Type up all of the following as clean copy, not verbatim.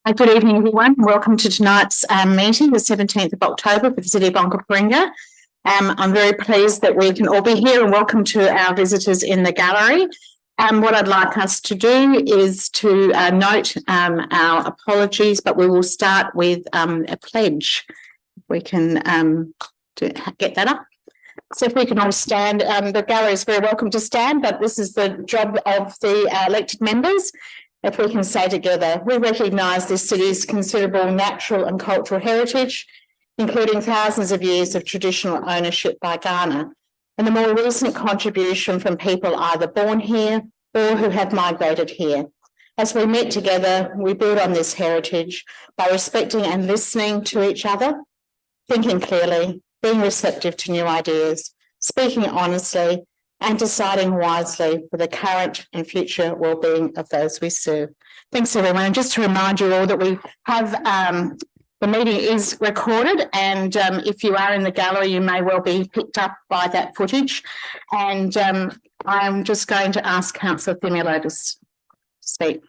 Good evening, everyone. Welcome to tonight's meeting, the 17th of October for the City of Onkaparinga. I'm very pleased that we can all be here, and welcome to our visitors in the gallery. What I'd like us to do is to note our apologies, but we will start with a pledge. We can get that up. So if we can all stand, the gallery is very welcome to stand, but this is the job of the elected members. If we can say together, we recognise this city's considerable natural and cultural heritage, including thousands of years of traditional ownership by Ghana, and the more recent contribution from people either born here or who have migrated here. As we meet together, we build on this heritage by respecting and listening to each other, thinking clearly, being receptive to new ideas, speaking honestly, and deciding wisely for the current and future well-being of those we serve. Thanks, everyone. And just to remind you all that we have the meeting is recorded, and if you are in the gallery, you may well be picked up by that footage. And I'm just going to ask Councillor Thimilo to speak.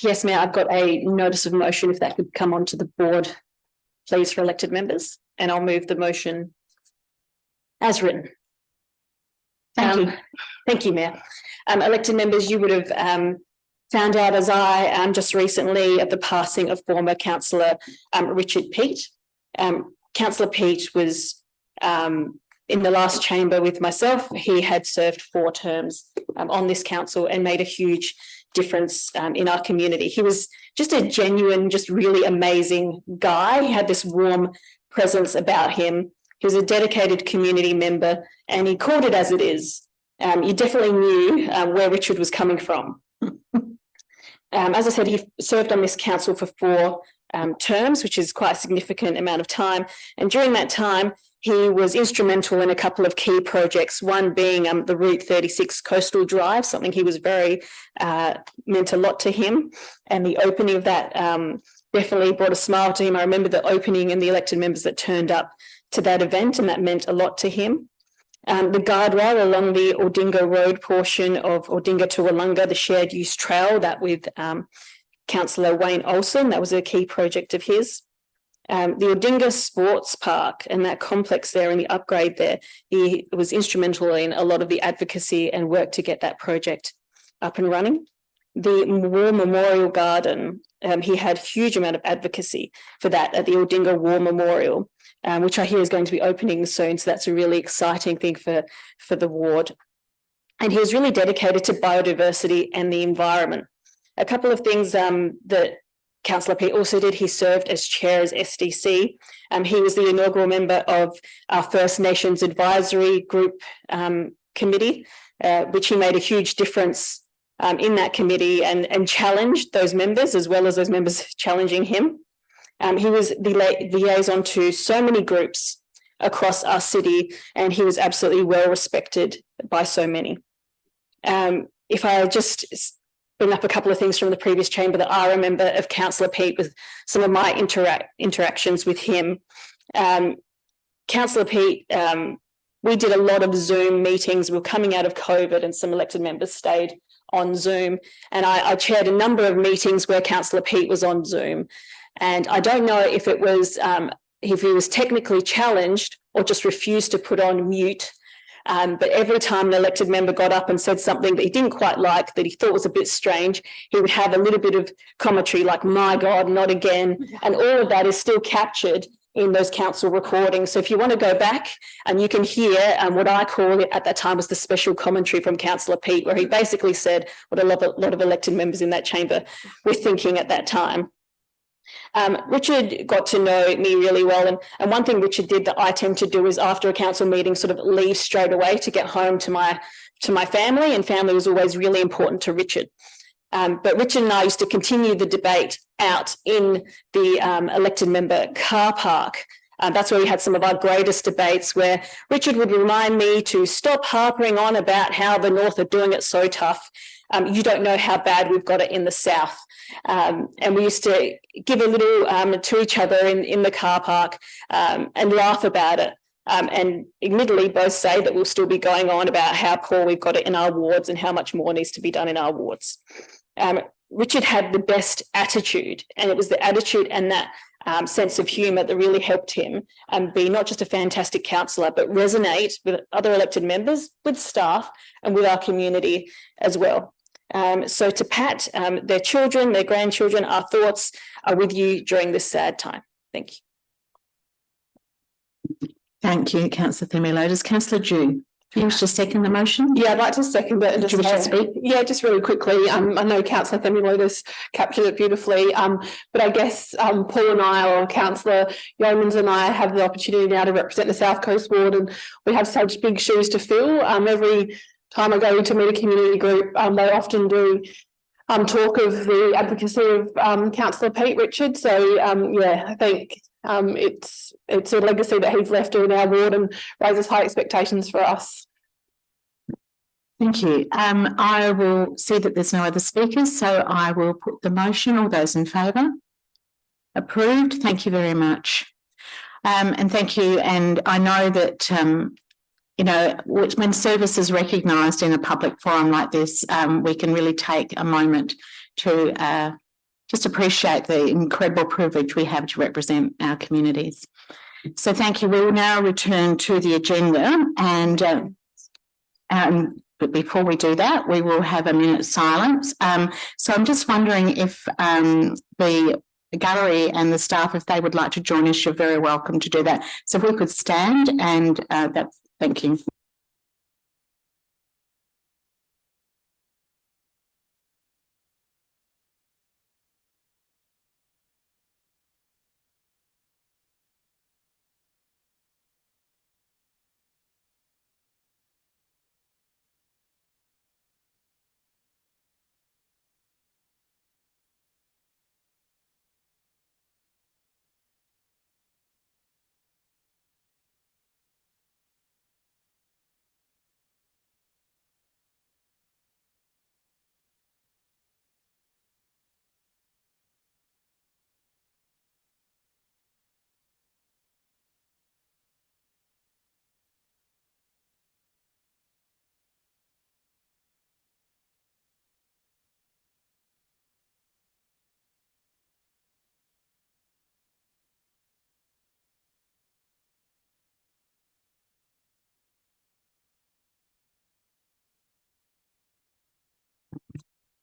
Yes, Mayor, I've got a notice of motion, if that could come onto the board, please, for elected members, and I'll move the motion as written. Thank you, Mayor. Elected members, you would have found out, as I just recently, of the passing of former Councillor Richard Peat. Councillor Peat was in the last chamber with myself. He had served 4 terms on this council and made a huge difference in our community. He was just a genuine, just really amazing guy. He had this warm presence about him. He was a dedicated community member, and he called it as it is. You definitely knew where Richard was coming from. As I said, he served on this council for 4 terms, which is quite a significant amount of time. And during that time, he was instrumental in a couple of key projects, one being the Route 36 Coastal Drive, something he was very, meant a lot to him. And the opening of that definitely brought a smile to him. I remember the opening and the elected members that turned up to that event, and that meant a lot to him. The guardrail along the Aldinga Road portion of Aldinga to Willunga, the shared use trail, that with Councillor Wayne Olsen, that was a key project of his. The Aldinga Sports Park and that complex there and the upgrade there, he was instrumental in a lot of the advocacy and work to get that project up and running. The War Memorial Garden, he had a huge amount of advocacy for that at the Aldinga War Memorial, which I hear is going to be opening soon. So that's a really exciting thing for the ward. And he was really dedicated to biodiversity and the environment. A couple of things that Councillor Peat also did, he served as chair as SDC. He was the inaugural member of our First Nations Advisory Group committee, which he made a huge difference in that committee and challenged those members as well as those members challenging him. He was the liaison to so many groups across our city, and he was absolutely well respected by so many. If I just bring up a couple of things from the previous chamber that I remember of Councillor Peat with some of my interactions with him. Councillor Peat, we did a lot of Zoom meetings. We were coming out of COVID and some elected members stayed on Zoom, and I chaired a number of meetings where Councillor Peat was on Zoom. And I don't know if it was if he was technically challenged or just refused to put on mute. But every time an elected member got up and said something that he didn't quite like, that he thought was a bit strange, he would have a little bit of commentary like, "My God, not again." And all of that is still captured in those council recordings. So if you want to go back and you can hear what I call it at that time was the special commentary from Councillor Peat, where he basically said what a lot of elected members in that chamber were thinking at that time. Richard got to know me really well, and one thing Richard did that I tend to do is after a council meeting sort of leave straight away to get home to my family, and family was always really important to Richard. But Richard and I used to continue the debate out in the elected member car park. That's where we had some of our greatest debates, where Richard would remind me to stop harping on about how the North are doing it so tough. You don't know how bad we've got it in the South. And we used to give a little to each other in the car park and laugh about it. And admittedly both say that we'll still be going on about how poor we've got it in our wards and how much more needs to be done in our wards. Richard had the best attitude, and it was the attitude and that sense of humour that really helped him be not just a fantastic councillor, but resonate with other elected members, with staff, and with our community as well. So to Pat, their children, their grandchildren, our thoughts are with you during this sad time. Thank you. Thank you, Councillor Themilotis. Councillor Dew, do you wish to second the motion? Yeah, I'd like to second it. And Do you wish to speak? Yeah, just really quickly. I know Councillor Themilotis captured it beautifully, but I guess Paul and I, or Councillor Yeomans and I, have the opportunity now to represent the South Coast Ward, and we have such big shoes to fill. Every time I go to meet a community group, they often do talk of the advocacy of Councillor Peat Richard. So yeah, I think it's a legacy that he's left in our ward and raises high expectations for us. Thank you. I will see that there's no other speakers, so I will put the motion. All those in favour? Approved. Thank you very much. And thank you. And I know that you know, when service is recognised in a public forum like this, we can really take a moment to just appreciate the incredible privilege we have to represent our communities. So thank you. We will now return to the agenda, but before we do that, we will have a minute's silence. So I'm just wondering if the gallery and the staff, if they would like to join us, you're very welcome to do that. So if we could stand, and thank you.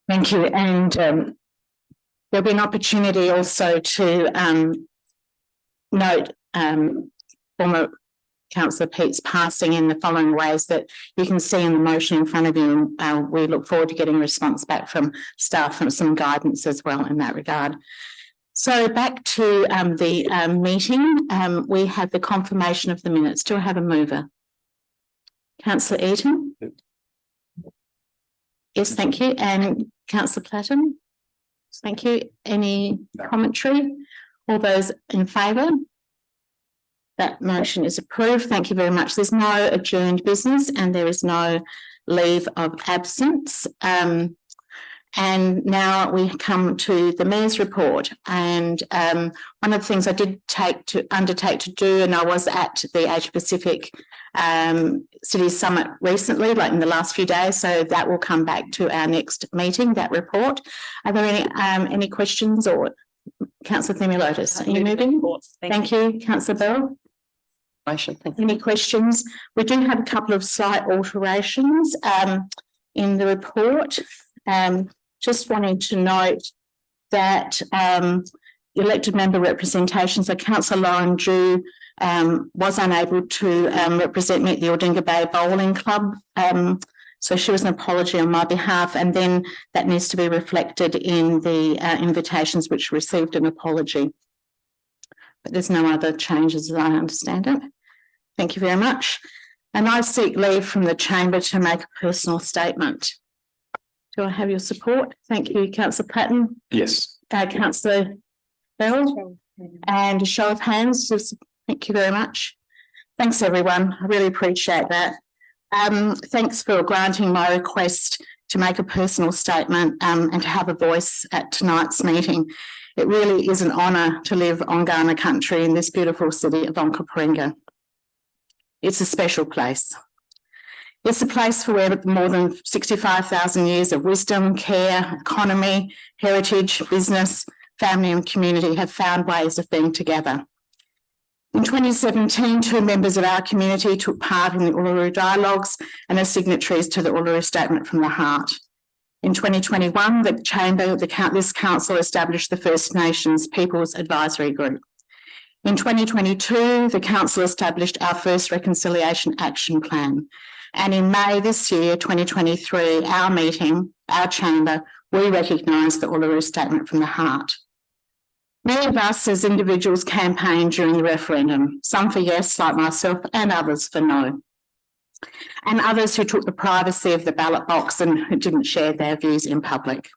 Thank you. And there'll be an opportunity also to note former Councillor Peat's passing in the following ways that you can see in the motion in front of you. We look forward to getting a response back from staff and some guidance as well in that regard. So back to the meeting, we have the confirmation of the minutes. Do I have a mover? Councillor Eaton? Yes, thank you. And Councillor Platten? Thank you. Any commentary? All those in favour? That motion is approved. Thank you very much. There's no adjourned business and there is no leave of absence. And now we come to the Mayor's report. And one of the things I did undertake to do, and I was at the Asia Pacific City Summit recently, like in the last few days, so that will come back to our next meeting, that report. Are there any questions? Or Councillor Themilotis, are you moving? Thank you. Councillor Bell? Any questions? We do have a couple of slight alterations in the report. Just wanting to note that elected member representation, so Councillor Lauren Dew was unable to represent me at the Aldinga Bay Bowling Club. So she was an apology on my behalf, and then that needs to be reflected in the invitations which received an apology. But there's no other changes as I understand it. Thank you very much. And I seek leave from the chamber to make a personal statement. Do I have your support? Thank you, Councillor Platten. Yes. Councillor Bell. And a show of hands. Thank you very much. Thanks, everyone. I really appreciate that. Thanks for granting my request to make a personal statement and to have a voice at tonight's meeting. It really is an honour to live on Kaurna country in this beautiful city of Onkaparinga. It's a special place. It's a place where more than 65,000 years of wisdom, care, economy, heritage, business, family and community have found ways of being together. In 2017, 2 members of our community took part in the Uluru Dialogues and are signatories to the Uluru Statement from the Heart. In 2021, this council established the First Nations Peoples Advisory Group. In 2022, the council established our first Reconciliation Action Plan. And in May this year, 2023, our chamber, we recognised the Uluru Statement from the Heart. Many of us as individuals campaigned during the referendum, some for yes, like myself, and others for no. And others who took the privacy of the ballot box and who didn't share their views in public.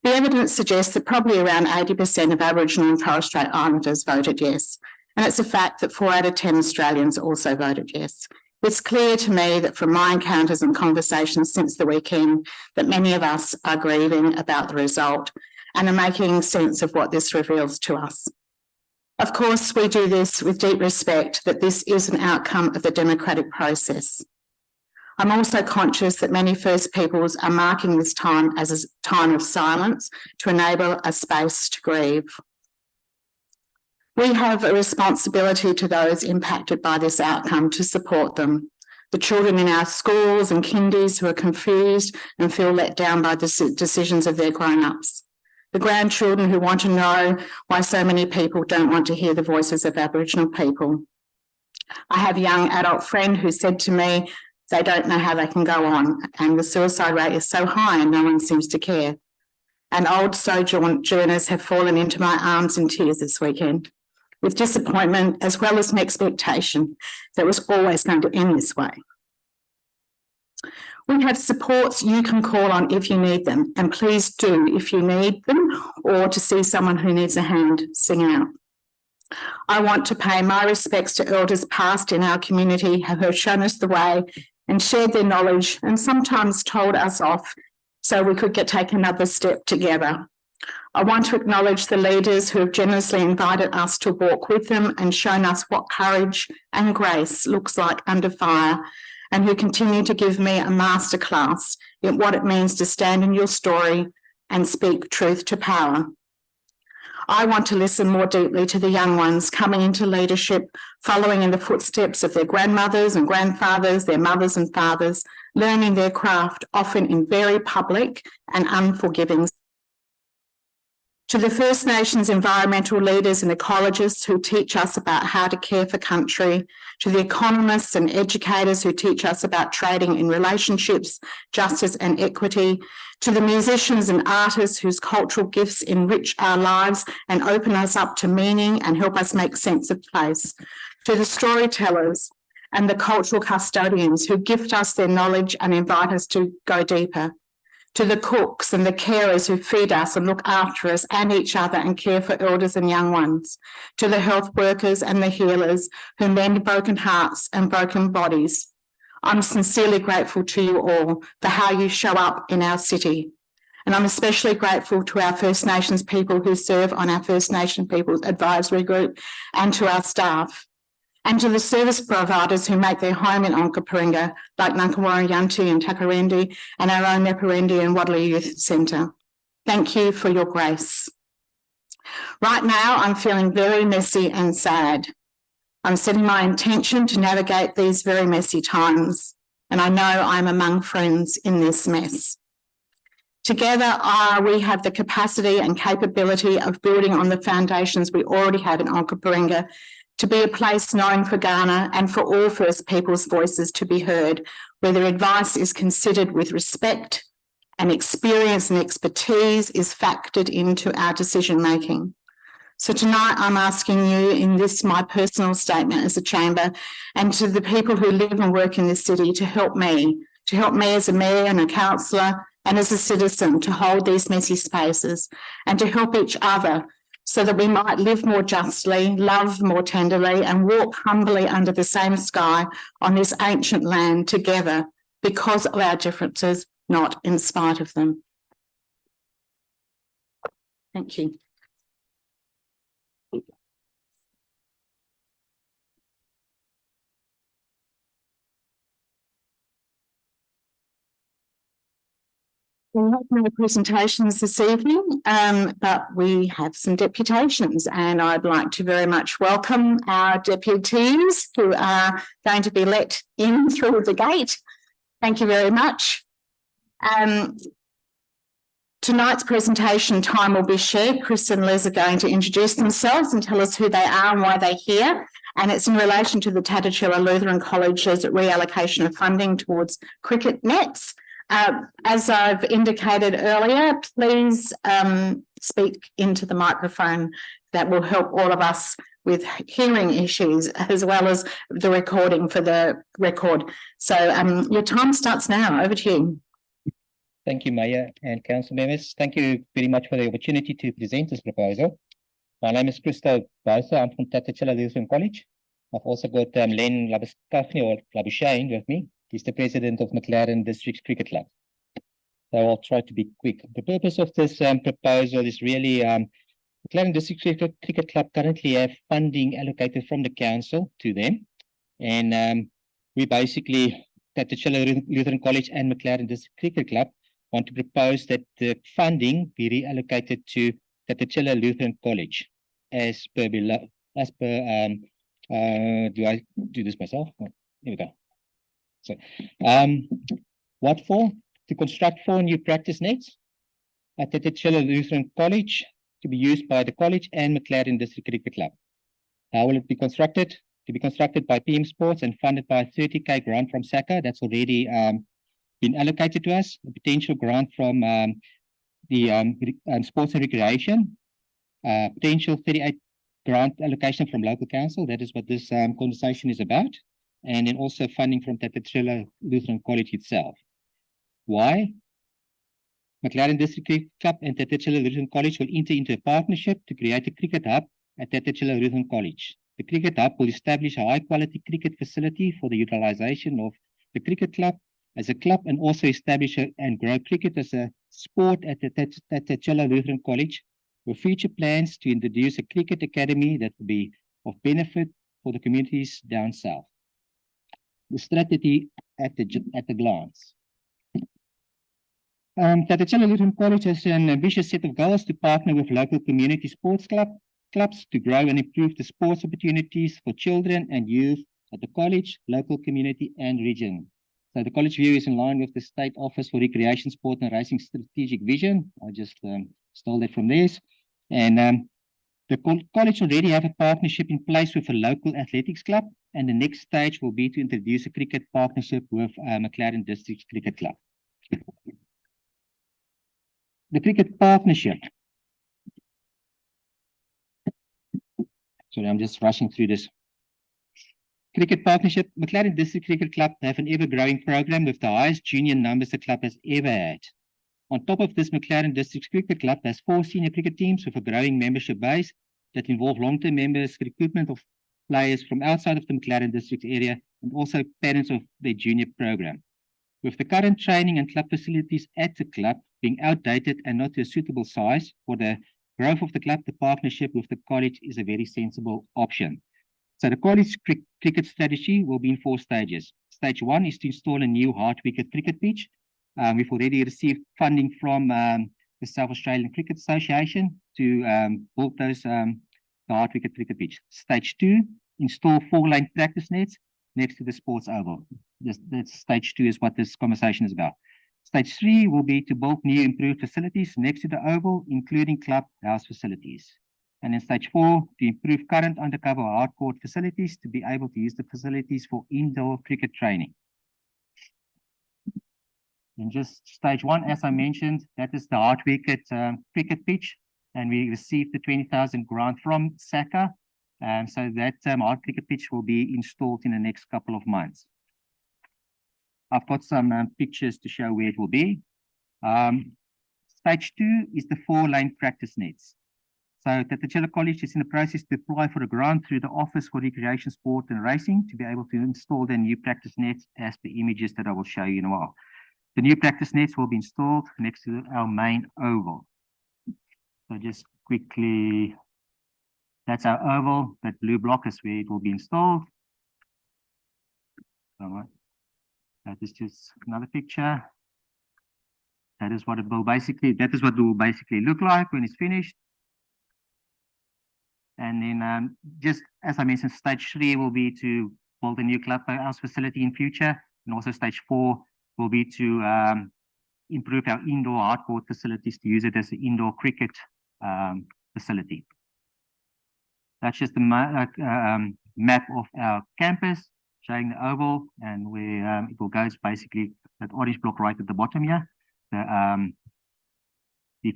The evidence suggests that probably around 80% of Aboriginal and Torres Strait Islanders voted yes. And it's a fact that 4 out of 10 Australians also voted yes. It's clear to me that from my encounters and conversations since the weekend that many of us are grieving about the result and are making sense of what this reveals to us. Of course, we do this with deep respect that this is an outcome of the democratic process. I'm also conscious that many First Peoples are marking this time as a time of silence to enable a space to grieve. We have a responsibility to those impacted by this outcome to support them. The children in our schools and kindies who are confused and feel let down by the decisions of their grown-ups. The grandchildren who want to know why so many people don't want to hear the voices of Aboriginal people. I have a young adult friend who said to me, they don't know how they can go on and the suicide rate is so high and no one seems to care. And old sojourners have fallen into my arms in tears this weekend, with disappointment as well as an expectation that was always going to end this way. We have supports you can call on if you need them, and please do if you need them or to see someone who needs a hand, sing out. I want to pay my respects to elders past in our community who have shown us the way and shared their knowledge and sometimes told us off so we could take another step together. I want to acknowledge the leaders who have generously invited us to walk with them and shown us what courage and grace looks like under fire, and who continue to give me a masterclass in what it means to stand in your story and speak truth to power. I want to listen more deeply to the young ones coming into leadership, following in the footsteps of their grandmothers and grandfathers, their mothers and fathers, learning their craft, often in very public and unforgiving. To the First Nations environmental leaders and ecologists who teach us about how to care for country, to the economists and educators who teach us about trading in relationships, justice and equity, to the musicians and artists whose cultural gifts enrich our lives and open us up to meaning and help us make sense of place, to the storytellers and the cultural custodians who gift us their knowledge and invite us to go deeper, to the cooks and the carers who feed us and look after us and each other and care for elders and young ones, to the health workers and the healers who mend broken hearts and broken bodies. I'm sincerely grateful to you all for how you show up in our city. And I'm especially grateful to our First Nations people who serve on our First Nation Peoples Advisory Group and to our staff. And to the service providers who make their home in Onkaparinga, like Ngunnawal Yanti and Takarendi, and our own Neparendi and Wadley Youth Centre. Thank you for your grace. Right now, I'm feeling very messy and sad. I'm setting my intention to navigate these very messy times, and I know I'm among friends in this mess. Together, we have the capacity and capability of building on the foundations we already have in Onkaparinga to be a place known for Ghana and for all First Peoples' voices to be heard, where their advice is considered with respect and experience and expertise is factored into our decision-making. So tonight I'm asking you in this, my personal statement as a chamber, and to the people who live and work in this city to help me as a mayor and a councillor and as a citizen to hold these messy spaces and to help each other so that we might live more justly, love more tenderly, and walk humbly under the same sky on this ancient land together because of our differences, not in spite of them. Thank you. We have no presentations this evening, but we have some deputations, and I'd like to very much welcome our deputies who are going to be let in through the gate. Thank you very much. Tonight's presentation time will be shared. Chris and Liz are going to introduce themselves and tell us who they are and why they're here. And it's in relation to the Tatachila Lutheran College's reallocation of funding towards cricket nets. As I've indicated earlier, please speak into the microphone. That will help all of us with hearing issues, as well as the recording for the record. So your time starts now. Over to you. Thank you, Mayor and council members. Thank you very much for the opportunity to present this proposal. My name is Christo Botha. I'm from Tatachila Lutheran College. I've also got Len Labuschange with me. He's the president of McLaren Districts Cricket Club. So I'll try to be quick. The purpose of this proposal is really McLaren Districts Cricket Club currently have funding allocated from the council to them. And we basically, Tatachila Lutheran College and McLaren Districts Cricket Club, want to propose that the funding be reallocated to Tatachila Lutheran College as per below. Do I do this myself? Oh, here we go. So, what for? To construct 4 new practice nets at Tatachila Lutheran College to be used by the college and McLaren District Cricket Club. How will it be constructed? To be constructed by PM Sports and funded by a 30k grant from SACA. That's already been allocated to us. A potential grant from the Sports and Recreation. Potential 38 grant allocation from local council. That is what this conversation is about. And then also funding from Tatachila Lutheran College itself. Why? McLaren District Cricket Club and Tatachila Lutheran College will enter into a partnership to create a cricket hub at Tatachila Lutheran College. The cricket hub will establish a high-quality cricket facility for the utilization of the cricket club as a club, and also establish and grow cricket as a sport at the Tatachila Lutheran College, with future plans to introduce a cricket academy that will be of benefit for the communities down south. The strategy at a glance. Tatachila Lutheran College has an ambitious set of goals to partner with local community sports clubs to grow and improve the sports opportunities for children and youth at the college, local community and region. So the college view is in line with the State Office for Recreation, Sport and Racing strategic vision. I just stole that from theirs. And the college already have a partnership in place with a local athletics club, and the next stage will be to introduce a cricket partnership with McLaren Districts Cricket Club. The cricket partnership. Sorry, I'm just rushing through this. Cricket partnership. McLaren District Cricket Club have an ever-growing program with the highest junior numbers the club has ever had. On top of this, McLaren District Cricket Club has 4 senior cricket teams with a growing membership base that involve long-term members, recruitment of players from outside of the McLaren District area, and also parents of their junior program. With the current training and club facilities at the club being outdated and not to a suitable size for the growth of the club, the partnership with the college is a very sensible option. So the college cricket strategy will be in 4 stages. Stage 1 is to install a new hard wicket cricket pitch. We've already received funding from the South Australian Cricket Association to build those the hard wicket cricket pitch. Stage 2, install 4-lane practice nets next to the sports oval. That's stage 2 is what this conversation is about. Stage 3 will be to build new improved facilities next to the oval, including clubhouse facilities. And in stage 4, to improve current undercover hardcourt facilities to be able to use the facilities for indoor cricket training. In just stage 1, as I mentioned, that is the hard wicket cricket pitch, and we received the 20,000 grant from SACA. So that hard cricket pitch will be installed in the next couple of months. I've got some pictures to show where it will be. Stage 2 is the 4-lane practice nets. So Tatachila College is in the process to apply for a grant through the Office for Recreation, Sport and Racing to be able to install the new practice nets as the images that I will show you in a while. The new practice nets will be installed next to our main oval. So just quickly, that's our oval. That blue block is where it will be installed. All right. That is just another picture. that is what it will basically look like when it's finished. And then just as I mentioned, stage 3 will be to build a new clubhouse facility in future, and also stage 4 will be to improve our indoor hardcourt facilities to use it as an indoor cricket facility. That's just the map of our campus showing the oval, and where it will go is basically that orange block right at the bottom here, the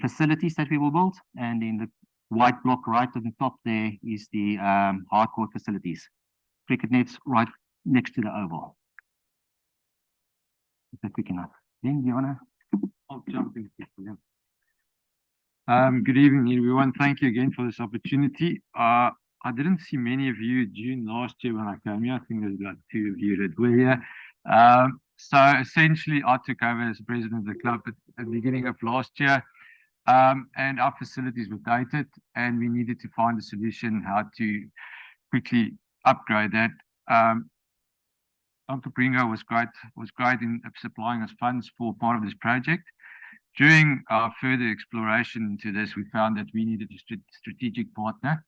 facilities that we will build, and then the white block right at the top there is the hardcourt facilities. Cricket nets right next to the oval. Is that quick enough? Then you wanna? I'll jump in. Good evening, everyone. Thank you again for this opportunity. I didn't see many of you June last year when I came here. I think there's about 2 of you that were here. So essentially, I took over as president of the club at the beginning of last year. And our facilities were dated, and we needed to find a solution how to quickly upgrade that. Dr. Pringo was great in supplying us funds for part of this project. During our further exploration into this, we found that we needed a strategic partner.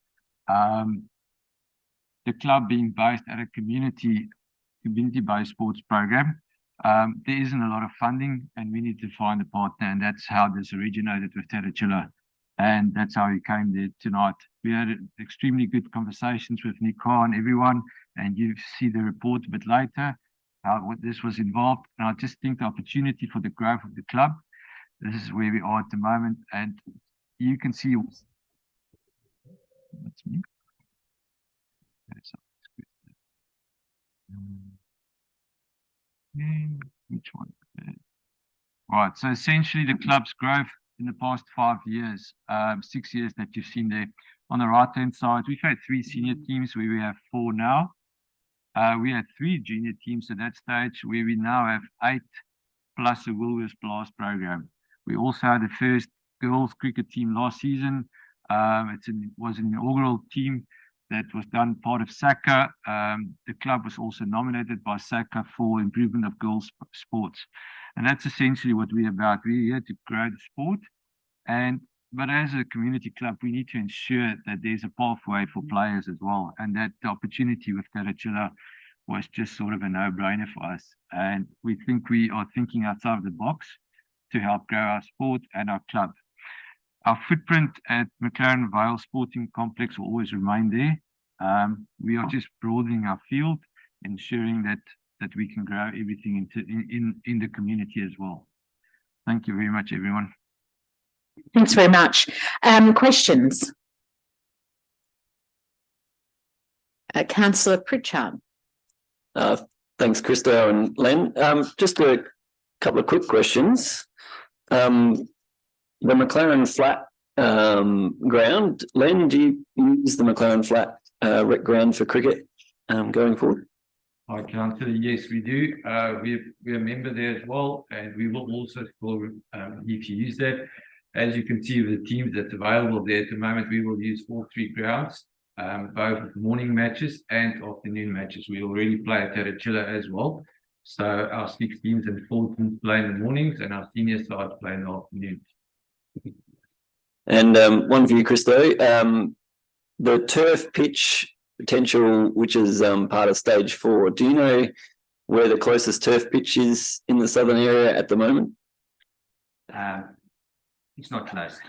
The club being based at a community-based sports program, there isn't a lot of funding, and we need to find a partner, and that's how this originated with Tatachila, and that's how we came there tonight. We had extremely good conversations with Nicole and everyone, and you see the report a bit later, what this was involved. And I just think the opportunity for the growth of the club, this is where we are at the moment, and you can see. That's me. Which one? Right. So essentially, the club's growth in the past 5 years, 6 years that you've seen there. On the right-hand side, we've had 3 senior teams where we have 4 now. We had 3 junior teams at that stage, where we now have 8 plus a Woolworths Blast program. We also had the first girls cricket team last season. It was an inaugural team that was done part of SACA. The club was also nominated by SACA for improvement of girls sports. And that's essentially what we're about. We're here to grow the sport. But as a community club, we need to ensure that there's a pathway for players as well. And that the opportunity with Tatachila was just sort of a no-brainer for us. And we think we are thinking outside of the box to help grow our sport and our club. Our footprint at McLaren Vale Sporting Complex will always remain there. We are just broadening our field, ensuring that we can grow everything in the community as well. Thank you very much, everyone. Thanks very much. Questions? Councillor Pritchard. Thanks, Christo and Len. Just a couple of quick questions. The McLaren Flat ground, Len, do you use the McLaren Flat rec ground for cricket going forward? Hi, Councillor. Yes, we do. We're a member there as well, and we will also need to use that. As you can see with the teams that's available there at the moment, we will use all 3 grounds, both morning matches and afternoon matches. We already play at Tatachila as well. So our 6 teams and 4 teams play in the mornings, and our senior side play in the afternoon. And one for you, Christo. The turf pitch potential, which is part of stage 4, do you know where the closest turf pitch is in the southern area at the moment? It's not close.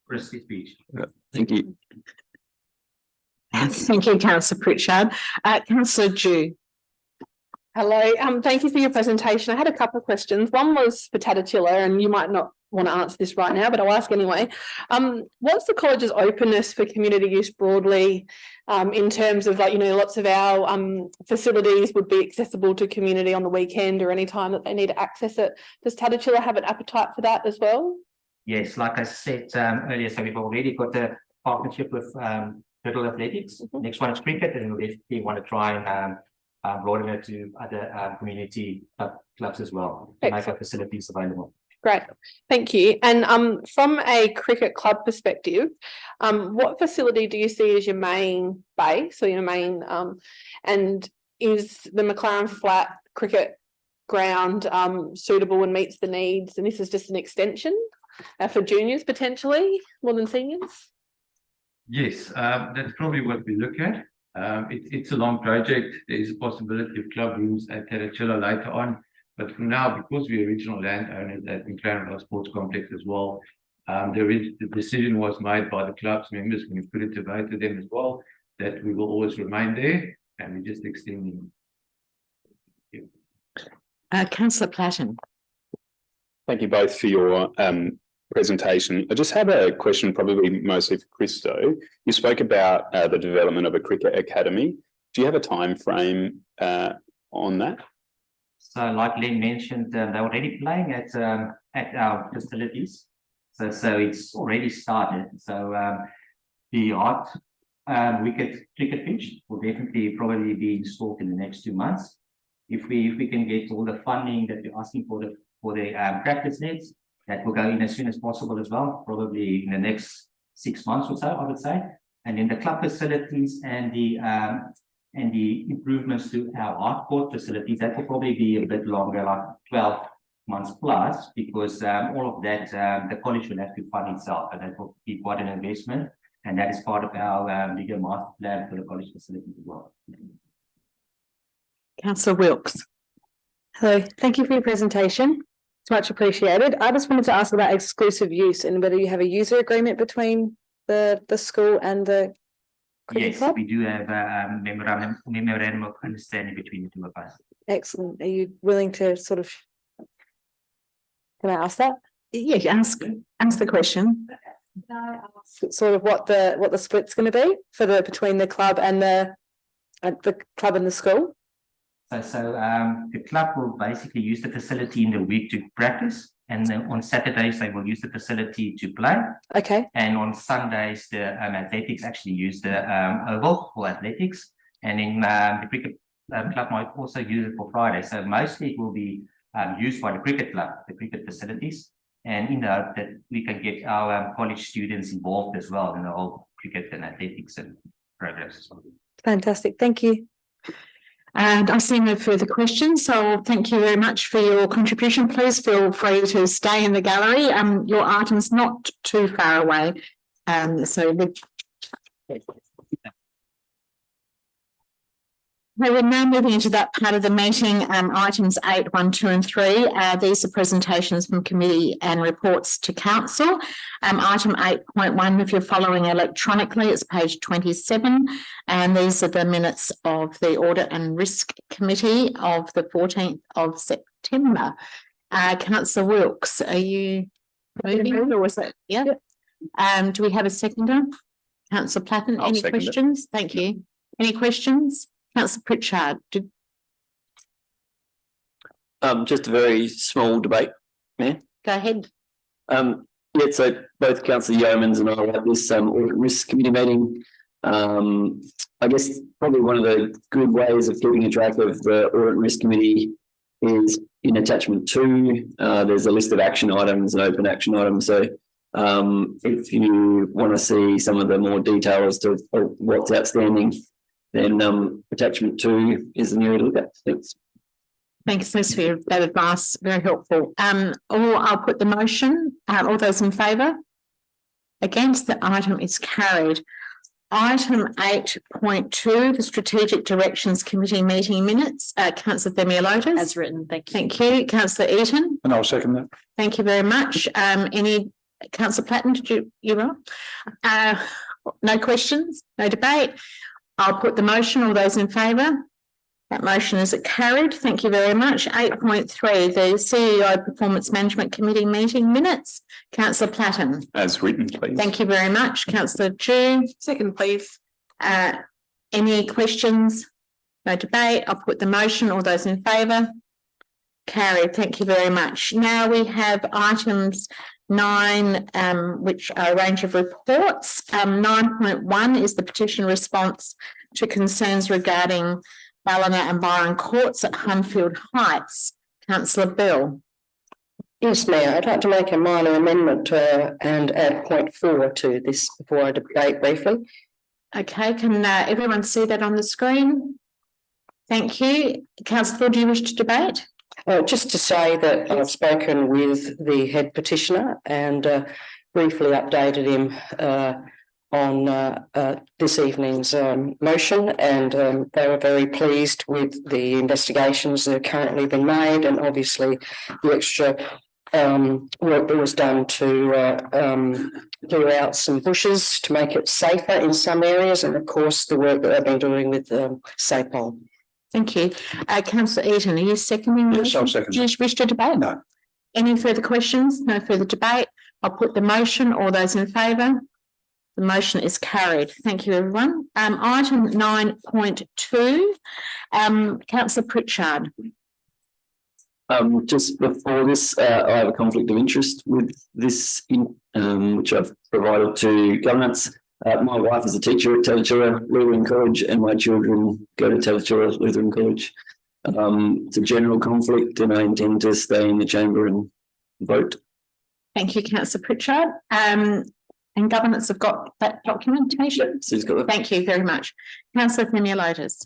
Christo Beach. Thank you. Thank you, Councillor Pritchard. Councillor Dew. Hello, thank you for your presentation. I had a couple of questions. One was for Tatachila, and you might not want to answer this right now, but I'll ask anyway. What's the college's openness for community use broadly, in terms of, like, lots of our facilities would be accessible to community on the weekend or any time that they need to access it. Does Tatachila have an appetite for that as well? Yes, like I said earlier, so we've already got a partnership with Turtle Athletics. Next one is cricket, and we definitely want to try and broaden it to other community clubs as well, to make our facilities available. Great, thank you. And from a cricket club perspective, what facility do you see as your main base or your main, and is the McLaren Flat cricket ground suitable and meets the needs, and this is just an extension for juniors potentially more than seniors? Yes, that's probably what we look at. It's a long project. There is a possibility of club rooms at Tatachila later on, but for now, because we're original landowners at McLaren Sports Complex as well, the decision was made by the club's members when we put it to vote to them as well, that we will always remain there, and we're just extending. Councillor Platten. Thank you both for your presentation. I just have a question, probably mostly for Christo. You spoke about the development of a cricket academy. Do you have a time frame on that? So like Len mentioned, they're already playing at our facilities. So it's already started. So the art wicket cricket pitch will definitely probably be installed in the next 2 months. If we can get all the funding that we're asking for the practice nets, that will go in as soon as possible as well, probably in the next 6 months or so, I would say. And then the club facilities and the improvements to our art court facilities, that will probably be a bit longer, like 12 months plus, because all of that, the college will have to fund itself, and that will be quite an investment. And that is part of our bigger master plan for the college facilities as well. Councillor Wilkes. Hello, thank you for your presentation. It's much appreciated. I just wanted to ask about exclusive use and whether you have a user agreement between the school and the cricket Yes, club? we do have a memorandum of understanding between the two of us. Excellent. Are you willing to sort of, can I ask that? Yeah, ask the question. Sort of what the split's going to be for between the club and the club and the school? So the club will basically use the facility in the week to practice, and then on Saturdays they will use the facility to play. Okay. And on Sundays the athletics actually use the oval for athletics, and then the cricket club might also use it for Friday. So mostly it will be used by the cricket club, the cricket facilities, and in the hope that we can get our college students involved as well in the whole cricket and athletics and programs as well. Fantastic. Thank you. And I see no further questions, so thank you very much for your contribution. Please feel free to stay in the gallery. Your item's not too far away. We're now moving into that part of the meeting, items 8, 1, 2 and 3. These are presentations from committee and reports to council. Item 8.1, if you're following electronically, it's page 27. And these are the minutes of the Audit and Risk Committee of the 14th of September. Councillor Wilkes, are you moving or was it? Yeah. Do we have a seconder? Councillor Platten, any questions? Thank you. Any questions? Councillor Pritchard. Just a very small debate, Mayor. Go ahead. Yeah, so both Councillor Yeomans and I were at this Audit Risk Committee meeting. I guess probably one of the good ways of keeping a track of the Audit Risk Committee is in attachment 2. There's a list of action items and open action items. So if you want to see some of the more detail as to what's outstanding, then attachment 2 is the area to look at. Thanks. Thanks, Liz, for that advice. Very helpful. I'll put the motion. All those in favour? Against, the item is carried. Item 8.2, the Strategic Directions Committee meeting minutes. Councillor Themialotis. As written, thank you. Thank you. Councillor Eaton. And I'll second that. Thank you very much. Any Councillor Platten, did you wrong? No questions, no debate. I'll put the motion. All those in favour? That motion is carried. Thank you very much. 8.3, the CEO Performance Management Committee meeting minutes. Councillor Platten. As written, please. Thank you very much. Councillor Chu. Second, please. Any questions? No debate. I'll put the motion. All those in favour? Carried. Thank you very much. Now we have items 9, which are a range of reports. 9.1 is the petition response to concerns regarding Ballina and Byron courts at Huntfield Heights. Councillor Bill. Yes, Mayor, I'd like to make a minor amendment and add point 4 to this before I debate briefly. Okay, can everyone see that on the screen? Thank you. Councillor, do you wish to debate? Just to say that I've spoken with the head petitioner and briefly updated him on this evening's motion, and they were very pleased with the investigations that have currently been made, and obviously the extra work that was done to clear out some bushes to make it safer in some areas, and of course the work that they've been doing with SAPOL. Thank you. Councillor Eaton, are you seconding? Yes, I'll second. Do you wish to debate? No. Any further questions? No further debate. I'll put the motion. All those in favour? The motion is carried. Thank you, everyone. Item 9.2, Councillor Pritchard. Just before this, I have a conflict of interest with this, which I've provided to governance. My wife is a teacher at Tatachila Lutheran College, and my children go to Tatachila Lutheran College. It's a general conflict, and I intend to stay in the chamber and vote. Thank you, Councillor Pritchard. And governance have got that documentation. Sue's got it. Thank you very much. Councillor Lotus.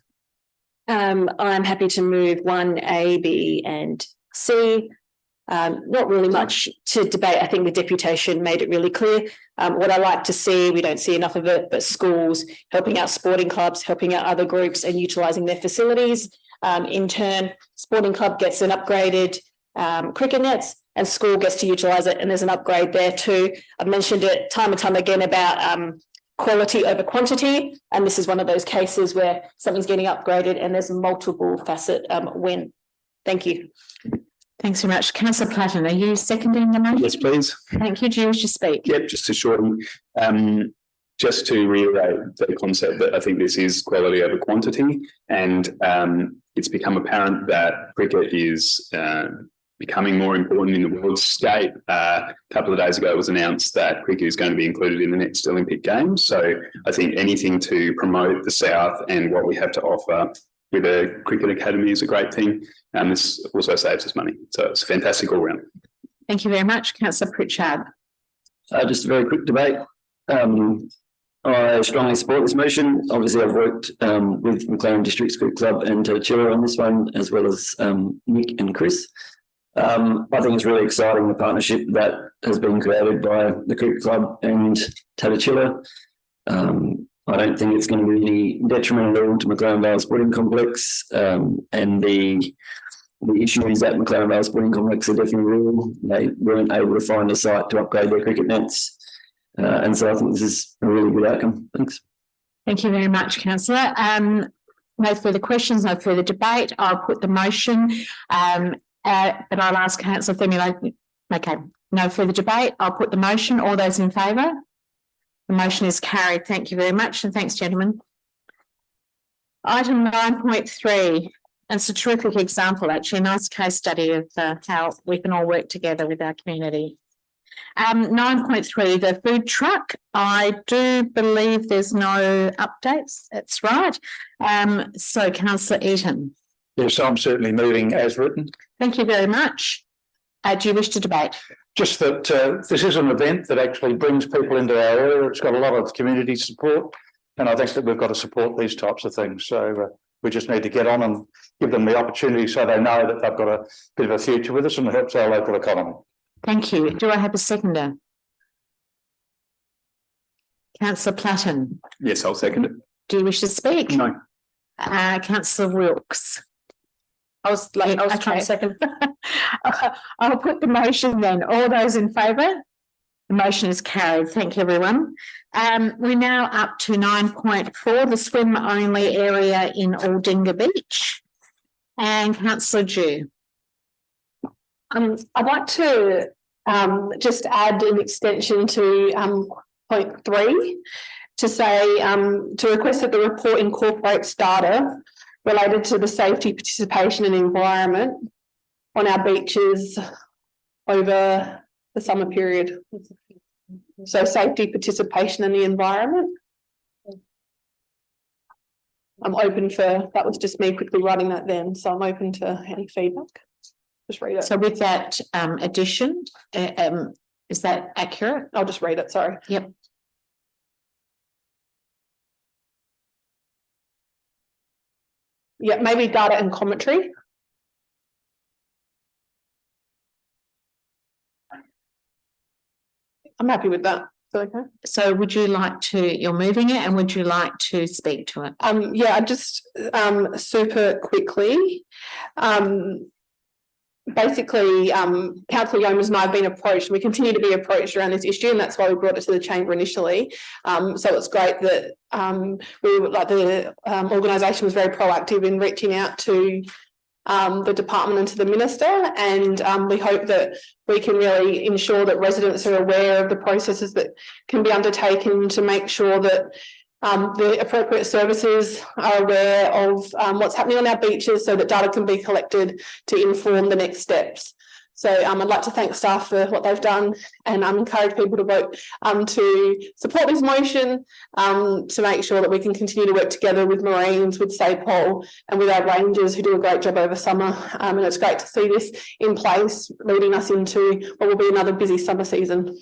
I'm happy to move 1A, B and C. Not really much to debate. I think the deputation made it really clear. What I like to see, we don't see enough of it, but schools helping out sporting clubs, helping out other groups and utilising their facilities. In turn, sporting club gets an upgraded cricket nets and school gets to utilise it, and there's an upgrade there too. I've mentioned it time and time again about quality over quantity, and this is one of those cases where something's getting upgraded and there's multiple facet win. Thank you. Thanks very much. Councillor Platten, are you seconding the motion? Yes, please. Thank you. Do you wish to speak? Yep, just to shorten, just to reiterate the concept that I think this is quality over quantity, and it's become apparent that cricket is becoming more important in the world scape. A couple of days ago it was announced that cricket is going to be included in the next Olympic Games. So I think anything to promote the South and what we have to offer with a cricket academy is a great thing. And this also saves us money. So it's fantastic all round. Thank you very much. Councillor Pritchard. Just a very quick debate. I strongly support this motion. Obviously, I've worked with McLaren Districts Cricket Club and Tatachila on this one, as well as Nick and Chris. I think it's really exciting, the partnership that has been created by the cricket club and Tatachila. I don't think it's going to be any detriment at all to McLaren Vale Sporting Complex, and the issue is that McLaren Vale Sporting Complex are definitely real. They weren't able to find a site to upgrade their cricket nets, and so I think this is a really good outcome. Thanks. Thank you very much, Councillor. No further questions, no further debate. I'll put the motion. But I'll ask Councillor Femula. Okay, no further debate. I'll put the motion. All those in favour? The motion is carried. Thank you very much, and thanks, gentlemen. Item 9.3, and it's a terrific example, actually, a nice case study of how we can all work together with our community. 9.3, the food truck. I do believe there's no updates. That's right. So, Councillor Eaton. Yes, I'm certainly moving as written. Thank you very much. Do you wish to debate? Just that this is an event that actually brings people into our area. It's got a lot of community support, and I think that we've got to support these types of things. So we just need to get on and give them the opportunity so they know that they've got a bit of a future with us, and it helps our local economy. Thank you. Do I have a seconder? Councillor Platten. Yes, I'll second it. Do you wish to speak? No. Councillor Wilkes. I was trying to second. I'll put the motion then. All those in favour? The motion is carried. Thank you, everyone. We're now up to 9.4, the swim only area in Aldinga Beach. And Councillor Dew. I'd like to just add an extension to point 3 to say to request that the report incorporates data related to the safety, participation and environment on our beaches over the summer period. So safety, participation and the environment. I'm open for, that was just me quickly writing that then, so I'm open to any feedback. Just read it. So with that addition, is that accurate? I'll just read it, sorry. Yep. Yeah, maybe data and commentary. I'm happy with that. Okay. So would you like to, you're moving it, and would you like to speak to it? Yeah, I just super quickly. Basically, Councillor Yeomans and I have been approached, and we continue to be approached around this issue, and that's why we brought it to the chamber initially. So it's great that the organisation was very proactive in reaching out to the department and to the minister, and we hope that we can really ensure that residents are aware of the processes that can be undertaken to make sure that the appropriate services are aware of what's happening on our beaches, so that data can be collected to inform the next steps. So I'd like to thank staff for what they've done, and encourage people to vote to support this motion, to make sure that we can continue to work together with Marines, with SAPOL, and with our rangers who do a great job over summer. And it's great to see this in place, leading us into what will be another busy summer season.